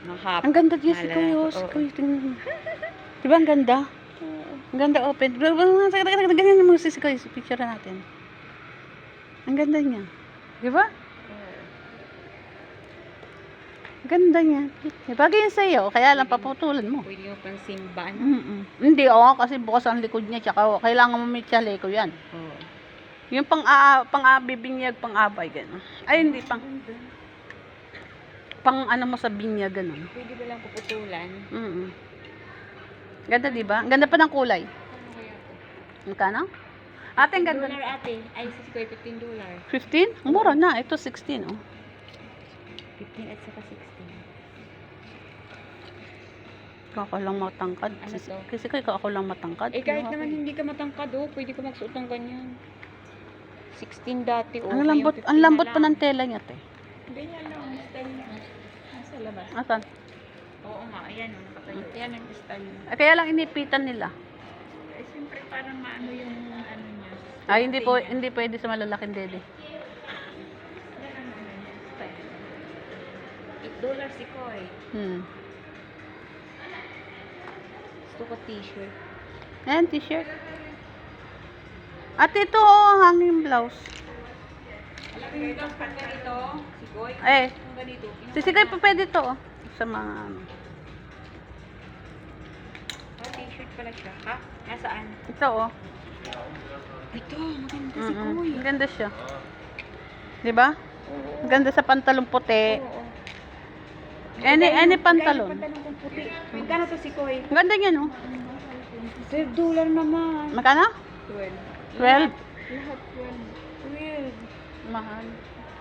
Mahap. Ang ganda niya si Malaki. Kuya. Si Oo. Kuya, tingnan mo. Di ba ang ganda? Ang ganda open. Ganyan mo si Kuya. Picture natin. Ang ganda niya. Di ba? Ang ganda niya. Bagay yan sa'yo. Kaya lang paputulan mo. Pwede mo pang simba, no? Hindi, kasi bukas ang likod niya. Tsaka kailangan mo may tsaleco yan. Oo. Yung pang-bibinyag, pang-abay, gano'n. Ay, hindi, pang ano mo sa binyag, gano'n. Pwede ba lang puputulan? Ganda, di ba? Ang ganda pa ng kulay. Ano kaya ito? Magkano? Ate, ang ganda. $15 ate. Ay, sis ko, $15. 15? Mura na. Ito, 16, oh. 15 at saka 16. Ako lang matangkad. Ano to? Kasi ako lang matangkad. Eh, kahit naman hindi ka matangkad, oh, pwede ka magsuot ng ganyan. 16 dati, oh. Ang lambot, ngayon 15 ang lambot na pa lang. ng tela niya, te. Hindi niya lang, style niya. Nasa labas. Asan? Oo nga, ayan, oh, nakatayo. Yan ang style niya. Kaya lang inipitan nila. Eh, siyempre, parang maano yung ano niya. Ay, hindi pwede sa malalaking dede. Yan ang ano niya, style. $8 si Koy. Gusto ko t-shirt. Ayan, t-shirt. At ito, oh, hanging blouse. Alam mo yung pag ganito, si Koy, Eh, kung ganito, sisigay pa pwede to, oh. Sa mga, t-shirt pala siya. Ha? Nasaan? ito, oh. Ito, maganda si Koy. Ang ganda siya. Di ba? Ang ganda sa pantalong puti. Oo. Any pantalon. Pantalon kong puti. Magkano to si Koy? Ang ganda niya, no? $12 naman. Magkano? 12. 12. Lahat 12. Mahal.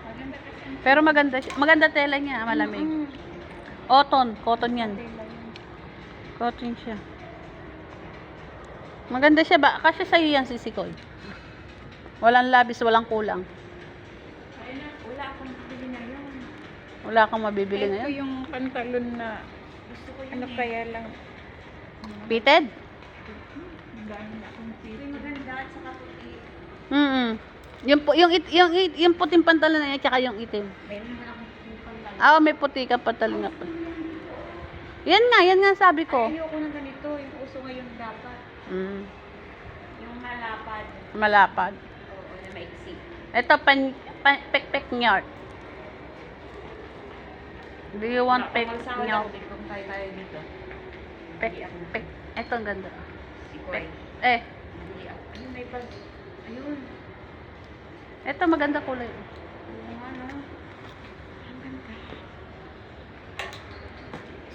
Maganda kasi. Pero maganda siya. Maganda tela niya, malamig. Cotton yan. Cotton siya. Maganda siya ba? Kasi sa'yo yan, Sisikoy. Walang labis, walang kulang. Ayun na, wala akong bibili na yun. Wala kang mabibili Ito ngayon. yung pantalon na gusto ko yun. Ano kaya lang. Fitted? Gano'n akong pili. Maganda at saka puti. Yung puting pantalon na yan, tsaka yung itim. Meron naman akong pantalon. May puti ka pantalon nga pa. Yan nga sabi ko. Ay, ayoko ng ganito. Yung uso ngayon dapat. Yung malapad. Malapad. Oo, na maiksi. Ito, pek-pek nyart. Do you want pek nyart? Kung tayo dito. Pek. Ito ang ganda. Si Koy. Hindi ako. Ayun, may pag... Ayun. Ito maganda kulay. Yung ano. Ang ganda.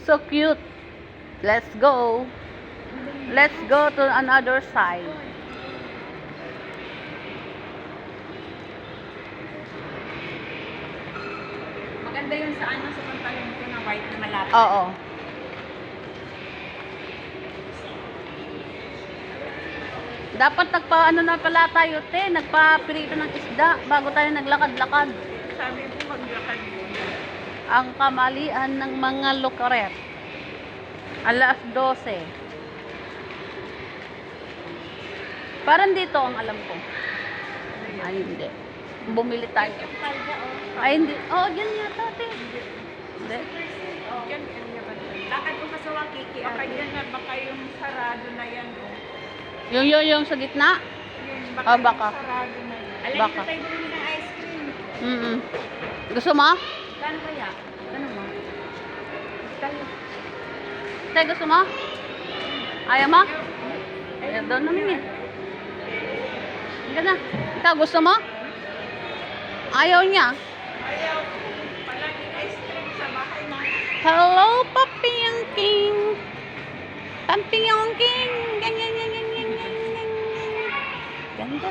So cute. Let's go. Let's go to another side. Maganda yun sa ano, sa pantalon ko na white na malapad. Oo. Dapat nagpa-ano na pala tayo, te. Nagpa-pirito ng isda bago tayo naglakad-lakad. Sabi ko maglakad muna. Ang kamalian ng mga lukaret. Alas 12. Parang dito ang alam ko. Ay, hindi. Bumili tayo. Palda, oh. Ay, hindi. Yan yata, te. Hindi. Oh. Yan, lakad ko pa sa Wakiki. Baka yan na, baka yung sarado na yan, oh. Yung sa gitna? Yun, Baka. yung sarado na yan. Alam, Baka. tayo bumili ng ice cream. Gusto mo? Kano kaya? Ano mo? Tayo. Te, gusto mo? Ayaw mo? Ayaw daw naman eh. Hindi na. Ikaw, gusto mo? Ayaw niya. Ayaw. Palaging ice cream sa bahay na. Hello, Papi yung King. Papi yung King. Ganyan. Ganda.